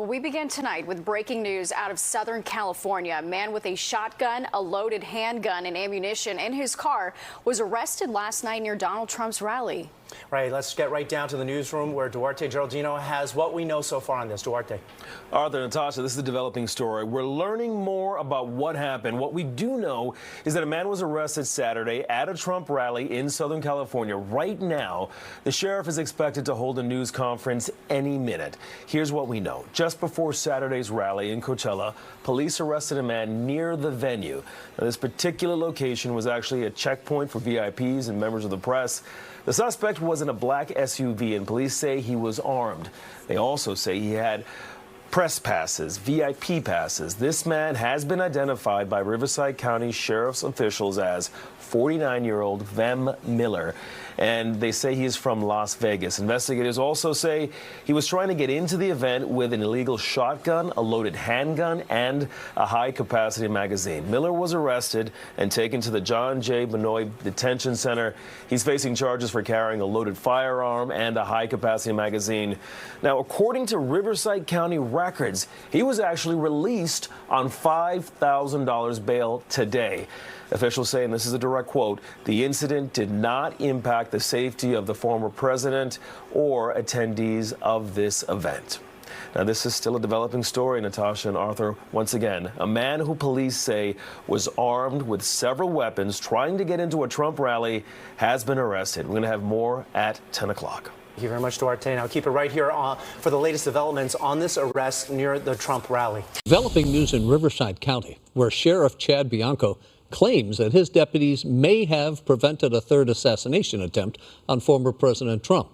We begin tonight with breaking news out of Southern California. A man with a shotgun, a loaded handgun, and ammunition in his car was arrested last night near Donald Trump's rally. Right, let's get right down to the newsroom where Duarte Geraldino has what we know so far on this. Duarte. Arthur, Natasha, this is a developing story. We're learning more about what happened. What we do know is that a man was arrested Saturday at a Trump rally in Southern California. Right now, the sheriff is expected to hold a news conference any minute. Here's what we know. Just before Saturday's rally in Coachella, police arrested a man near the venue. Now, this particular location was actually a checkpoint for VIPs and members of the press. The suspect was in a black SUV, and police say he was armed. They also say he had press passes, VIP passes. This man has been identified by Riverside County Sheriff's officials as 49-year-old Vem Miller, and they say he is from Las Vegas. Investigators also say he was trying to get into the event with an illegal shotgun, a loaded handgun, and a high-capacity magazine. Miller was arrested and taken to the John J. Benoit Detention Center. He's facing charges for carrying a loaded firearm and a high-capacity magazine. Now, according to Riverside County records, he was actually released on $5,000 bail today. Officials say, and this is a direct quote, the incident did not impact the safety of the former president or attendees of this event. Now, this is still a developing story, Natasha and Arthur. Once again, a man who police say was armed with several weapons trying to get into a Trump rally has been arrested. We're going to have more at 10 o'clock. Thank you very much, Duarte. Now keep it right here for the latest developments on this arrest near the Trump rally. Developing news in Riverside County, where Sheriff Chad Bianco claims that his deputies may have prevented a third assassination attempt on former President Trump.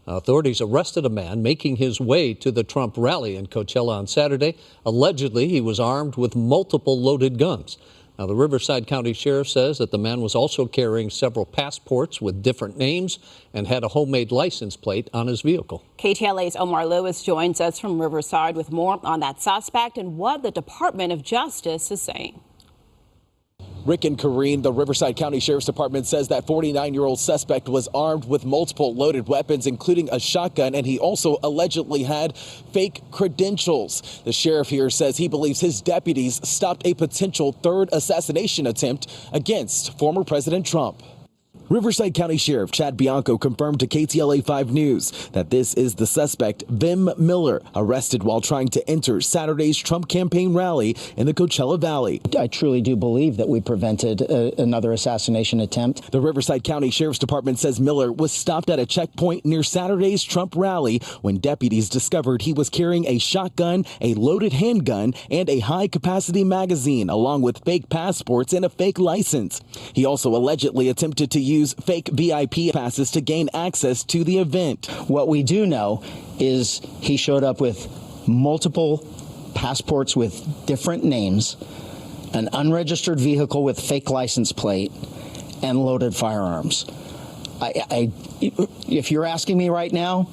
Authorities arrested a man making his way to the Trump rally in Coachella on Saturday. Allegedly, he was armed with multiple loaded guns. Now, the Riverside County Sheriff says that the man was also carrying several passports with different names and had a homemade license plate on his vehicle. KTLA's Omar Lewis joins us from Riverside with more on that suspect and what the Department of Justice is saying. Rick and Kareen, the Riverside County Sheriff's Department says that 49-year-old suspect was armed with multiple loaded weapons, including a shotgun, and he also allegedly had fake credentials. The sheriff here says he believes his deputies stopped a potential third assassination attempt against former President Trump. Riverside County Sheriff Chad Bianco confirmed to KTLA 5 News that this is the suspect, Vem Miller, arrested while trying to enter Saturday's Trump campaign rally in the Coachella Valley. I truly do believe that we prevented another assassination attempt. The Riverside County Sheriff's Department says Miller was stopped at a checkpoint near Saturday's Trump rally when deputies discovered he was carrying a shotgun, a loaded handgun, and a high-capacity magazine, along with fake passports and a fake license. He also allegedly attempted to use fake VIP passes to gain access to the event. What we do know is he showed up with multiple passports with different names, an unregistered vehicle with fake license plate, and loaded firearms. If you're asking me right now,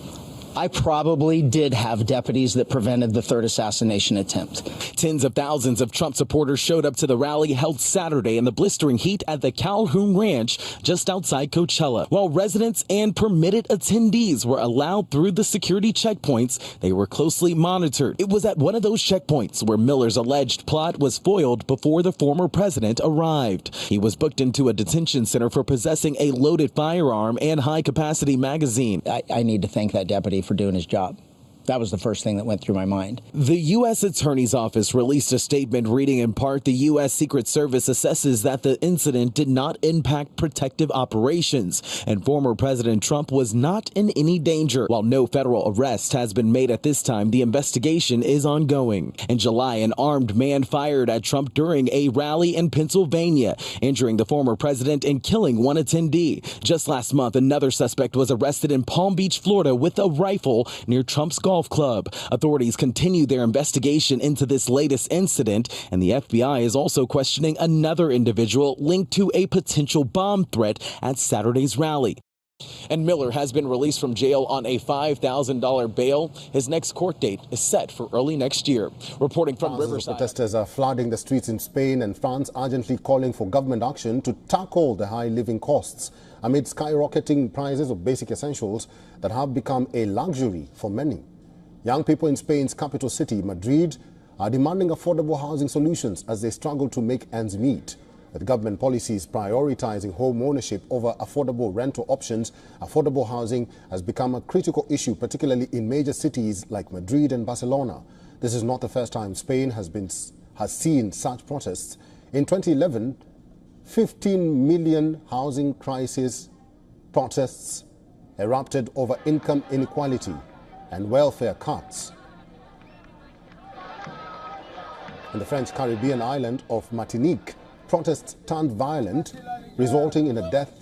I probably did have deputies that prevented the third assassination attempt. Tens of thousands of Trump supporters showed up to the rally held Saturday in the blistering heat at the Calhoun Ranch just outside Coachella. While residents and permitted attendees were allowed through the security checkpoints, they were closely monitored. It was at one of those checkpoints where Miller's alleged plot was foiled before the former president arrived. He was booked into a detention center for possessing a loaded firearm and high-capacity magazine. I need to thank that deputy for doing his job. That was the first thing that went through my mind. The U.S. Attorney's Office released a statement reading in part, the U.S. Secret Service assesses that the incident did not impact protective operations, and former President Trump was not in any danger. While no federal arrest has been made at this time, the investigation is ongoing. In July, an armed man fired at Trump during a rally in Pennsylvania, injuring the former president and killing one attendee. Just last month, another suspect was arrested in Palm Beach, Florida, with a rifle near Trump's golf club. Authorities continue their investigation into this latest incident, and the FBI is also questioning another individual linked to a potential bomb threat at Saturday's rally. And Miller has been released from jail on a $5,000 bail. His next court date is set for early next year. Reporting from Riverside. Protesters are flooding the streets in Spain and France, urgently calling for government action to tackle the high living costs amid skyrocketing prices of basic essentials that have become a luxury for many. Young people in Spain's capital city, Madrid, are demanding affordable housing solutions as they struggle to make ends meet. With government policies prioritizing home ownership over affordable rental options, affordable housing has become a critical issue, particularly in major cities like Madrid and Barcelona. This is not the first time Spain has seen such protests. In 2011, 15 million housing crisis protests erupted over income inequality and welfare cuts. In the French Caribbean island of Martinique, protests turned violent, resulting in a death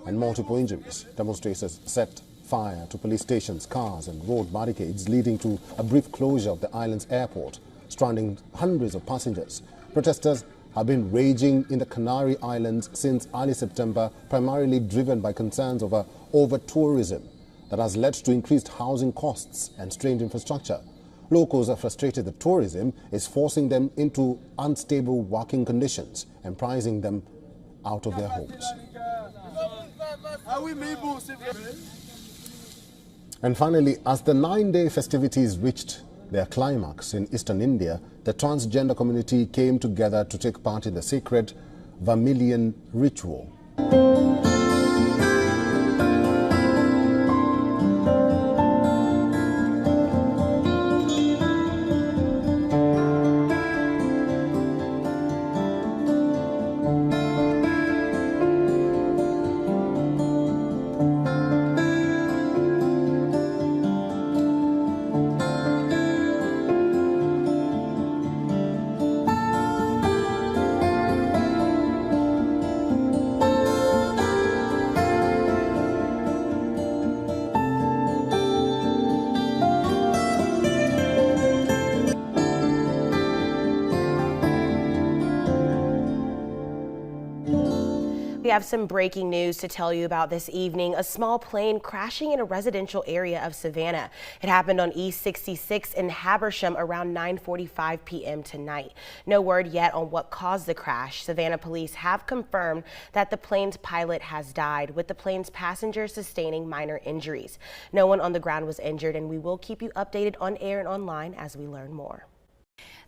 and multiple injuries. Demonstrators set fire to police stations, cars and road barricades, leading to a brief closure of the island's airport, stranding hundreds of passengers. Protesters have been raging in the Canary Islands since early September, primarily driven by concerns over tourism that has led to increased housing costs and strained infrastructure. Locals are frustrated that tourism is forcing them into unstable working conditions and pricing them out of their homes. And finally, as the 9-day festivities reached their climax in eastern India, the transgender community came together to take part in the sacred Vermilion ritual. We have some breaking news to tell you about this evening. A small plane crashing in a residential area of Savannah. It happened on East 66 in Habersham around 9:45 p.m. tonight. No word yet on what caused the crash. Savannah police have confirmed that the plane's pilot has died, with the plane's passengers sustaining minor injuries. No one on the ground was injured, and we will keep you updated on air and online as we learn more.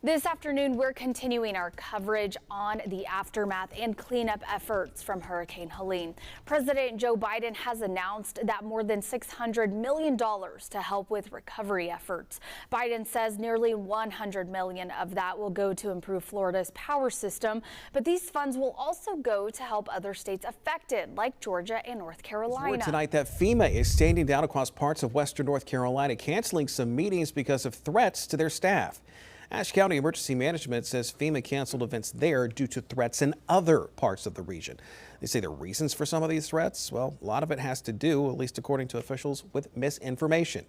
This afternoon, we're continuing our coverage on the aftermath and cleanup efforts from Hurricane Helene. President Joe Biden has announced that more than $600 million to help with recovery efforts. Biden says nearly $100 million of that will go to improve Florida's power system, but these funds will also go to help other states affected, like Georgia and North Carolina. Word tonight that FEMA is standing down across parts of western North Carolina, canceling some meetings because of threats to their staff. Ashe County Emergency Management says FEMA canceled events there due to threats in other parts of the region. They say the reasons for some of these threats, well, a lot of it has to do, at least according to officials, with misinformation.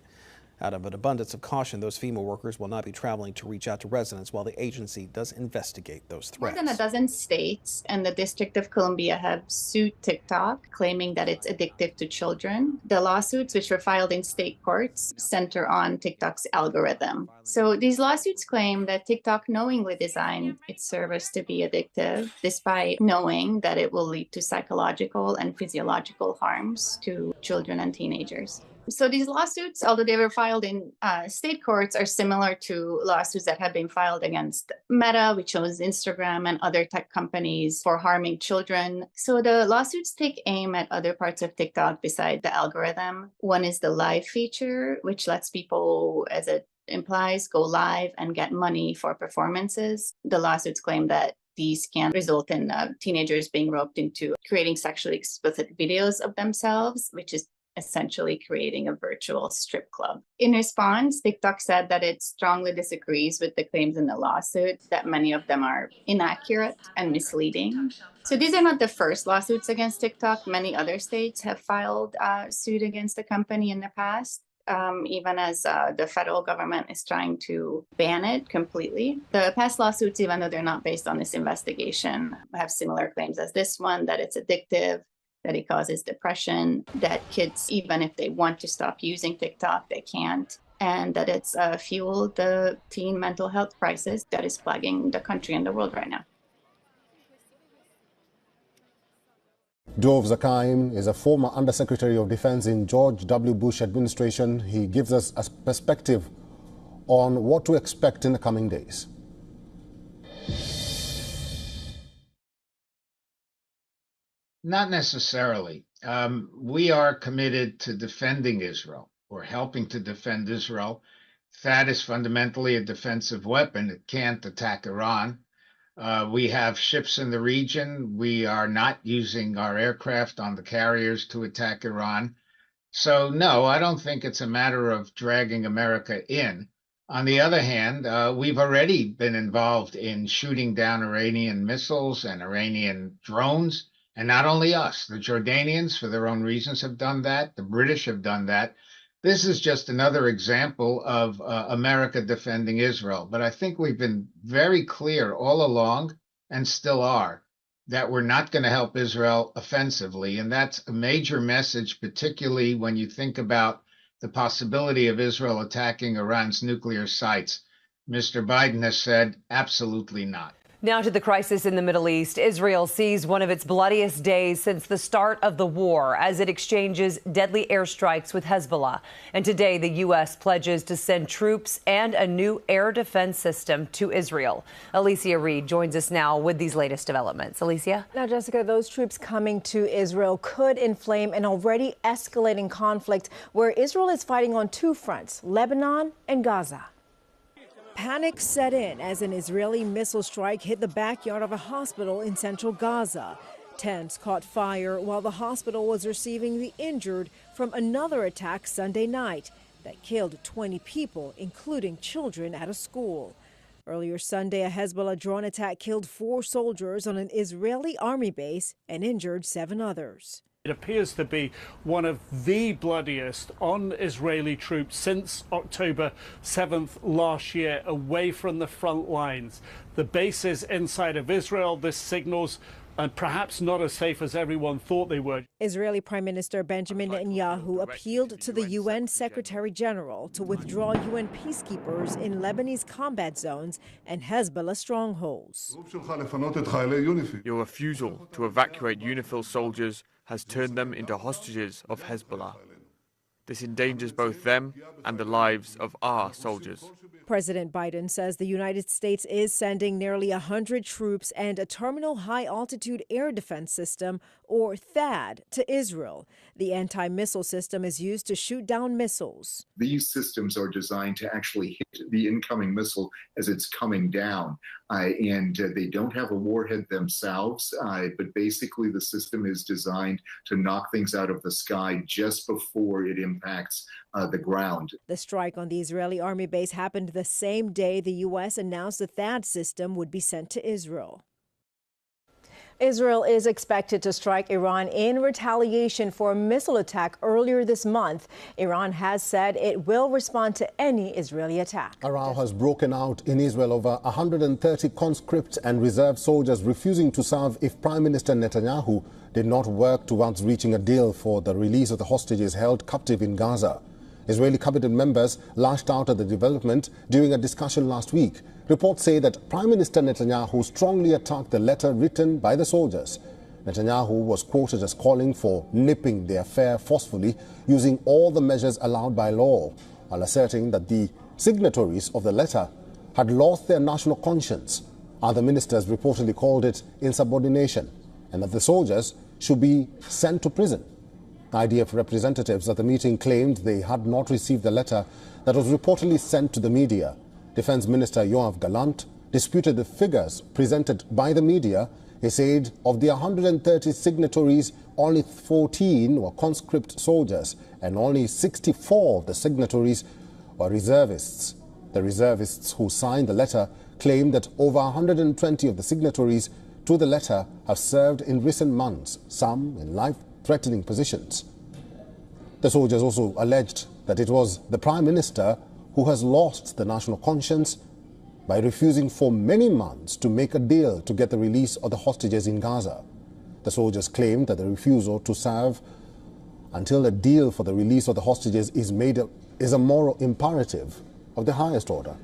Out of an abundance of caution, those FEMA workers will not be traveling to reach out to residents while the agency does investigate those threats. More than a dozen states and the District of Columbia have sued TikTok, claiming that it's addictive to children. The lawsuits, which were filed in state courts, center on TikTok's algorithm. So these lawsuits claim that TikTok knowingly designed its service to be addictive, despite knowing that it will lead to psychological and physiological harms to children and teenagers. So these lawsuits, although they were filed in state courts, are similar to lawsuits that have been filed against Meta, which owns Instagram, and other tech companies for harming children. So the lawsuits take aim at other parts of TikTok besides the algorithm. One is the live feature, which lets people, as it implies, go live and get money for performances. The lawsuits claim that these can result in teenagers being roped into creating sexually explicit videos of themselves, which is essentially creating a virtual strip club. In response, TikTok said that it strongly disagrees with the claims in the lawsuit, that many of them are inaccurate and misleading. So these are not the first lawsuits against TikTok. Many other states have filed suit against the company in the past, even as the federal government is trying to ban it completely. The past lawsuits, even though they're not based on this investigation, have similar claims as this one, that it's addictive, that it causes depression, that kids, even if they want to stop using TikTok, they can't, and that it's fueled the teen mental health crisis that is plaguing the country and the world right now. Dov Zakheim is a former Undersecretary of Defense in George W. Bush administration. He gives us a perspective on what to expect in the coming days. Not necessarily. We are committed to defending Israel or helping to defend Israel. THAAD is fundamentally a defensive weapon. It can't attack Iran. We have ships in the region. We are not using our aircraft on the carriers to attack Iran. So, no, I don't think it's a matter of dragging America in. On the other hand, we've already been involved in shooting down Iranian missiles and Iranian drones. And not only us, the Jordanians, for their own reasons, have done that. The British have done that. This is just another example of America defending Israel. But I think we've been very clear all along, and still are, that we're not going to help Israel offensively. And that's a major message, particularly when you think about the possibility of Israel attacking Iran's nuclear sites. Mr. Biden has said absolutely not. Now to the crisis in the Middle East. Israel sees one of its bloodiest days since the start of the war as it exchanges deadly airstrikes with Hezbollah. And today, the U.S. pledges to send troops and a new air defense system to Israel. Alicia Reed joins us now with these latest developments. Alicia? Now, Jessica, those troops coming to Israel could inflame an already escalating conflict where Israel is fighting on two fronts, Lebanon and Gaza. Panic set in as an Israeli missile strike hit the backyard of a hospital in central Gaza. Tents caught fire while the hospital was receiving the injured from another attack Sunday night that killed 20 people, including children at a school. Earlier Sunday, a Hezbollah drone attack killed 4 soldiers on an Israeli army base and injured 7 others. It appears to be one of the bloodiest on Israeli troops since October 7th last year, away from the front lines. The bases inside of Israel, this signals, and perhaps not as safe as everyone thought they were. Israeli Prime Minister Benjamin Netanyahu appealed to the UN Secretary General to withdraw UN peacekeepers in Lebanese combat zones and Hezbollah strongholds. Your refusal to evacuate UNIFIL soldiers has turned them into hostages of Hezbollah. This endangers both them and the lives of our soldiers. President Biden says the United States is sending nearly 100 troops and a terminal high-altitude air defense system, or THAAD, to Israel. The anti-missile system is used to shoot down missiles. These systems are designed to actually hit the incoming missile as it's coming down. And they don't have a warhead themselves, but basically the system is designed to knock things out of the sky just before it impacts the ground. The strike on the Israeli army base happened the same day the U.S. announced the THAAD system would be sent to Israel. Israel is expected to strike Iran in retaliation for a missile attack earlier this month. Iran has said it will respond to any Israeli attack. A row has broken out in Israel over 130 conscript and reserve soldiers refusing to serve if Prime Minister Netanyahu did not work towards reaching a deal for the release of the hostages held captive in Gaza. Israeli cabinet members lashed out at the development during a discussion last week. Reports say that Prime Minister Netanyahu strongly attacked the letter written by the soldiers. Netanyahu was quoted as calling for nipping the affair forcefully, using all the measures allowed by law, while asserting that the signatories of the letter had lost their national conscience. Other ministers reportedly called it insubordination, and that the soldiers should be sent to prison. IDF representatives at the meeting claimed they had not received the letter that was reportedly sent to the media. Defense Minister Yoav Gallant disputed the figures presented by the media. He said of the 130 signatories, only 14 were conscript soldiers and only 64 of the signatories were reservists. The reservists who signed the letter claimed that over 120 of the signatories to the letter have served in recent months, some in life-threatening positions. The soldiers also alleged that it was the Prime Minister who has lost the national conscience by refusing for many months to make a deal to get the release of the hostages in Gaza. The soldiers claimed that the refusal to serve until a deal for the release of the hostages is a moral imperative of the highest order.